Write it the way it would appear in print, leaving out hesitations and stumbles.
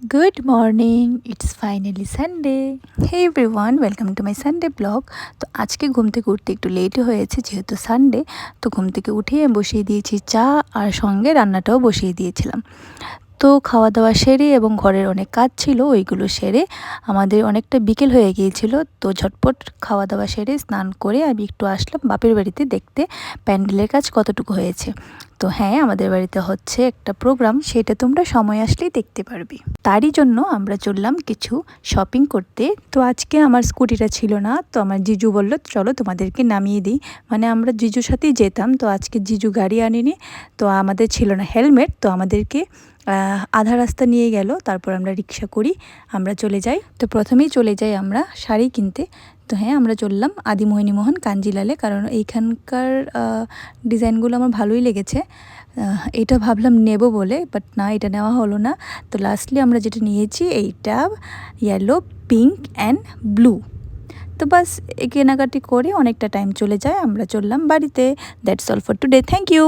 Good morning, it's finally Sunday. Hey everyone, welcome to my Sunday vlog. তো আজকে ঘুম থেকে উঠতে একটু লেটই হয়েছে যেহেতু সানডে। তো ঘুম থেকে উঠিয়ে বসিয়ে দিয়েছি চা আর সঙ্গে রান্নাটাও বসিয়ে দিয়েছিলাম। তো খাওয়া দাওয়া সেরে এবং ঘরের অনেক কাজ ছিল ওইগুলো সেরে আমাদের অনেকটা বিকেল হয়ে গিয়েছিল। তো ঝটপট খাওয়া দাওয়া সেরে স্নান করে আমি একটু আসলাম বাপের বাড়িতে দেখতে প্যান্ডেলের কাজ কতটুকু হয়েছে। তো হ্যাঁ, আমাদের বাড়িতে হচ্ছে একটা প্রোগ্রাম, সেটা তোমরা সময় আসলেই দেখতে পারবে। তারই জন্য আমরা চললাম কিছু শপিং করতে। তো আজকে আমার স্কুটিটা ছিল না, তো আমার জিজু বলল চলো তোমাদেরকে নামিয়ে দিই। মানে আমরা জিজুর সাথেই যেতাম, তো আজকে জিজু গাড়ি আনেনি, তো আমাদের ছিল না হেলমেট, তো আমাদেরকে আধা রাস্তা নিয়ে গেল। তারপর আমরা রিক্সা করি, আমরা চলে যাই। তো প্রথমেই চলে যাই আমরা শাড়ি কিনতে। তো হ্যাঁ, আমরা চললাম আদি মোহিনীমোহন কাঞ্জিলালে, কারণ এইখানকার ডিজাইনগুলো আমার ভালোই লেগেছে। এটা ভাবলাম নেব বলে, বাট না, এটা নেওয়া হলো না। তো লাস্টলি আমরা যেটা নিয়েছি এইটা ইয়েলো, পিঙ্ক অ্যান্ড ব্লু। তো বাস কেনাকাটি করে অনেকটা টাইম চলে যায়, আমরা চললাম বাড়িতে। That's all for today, thank you.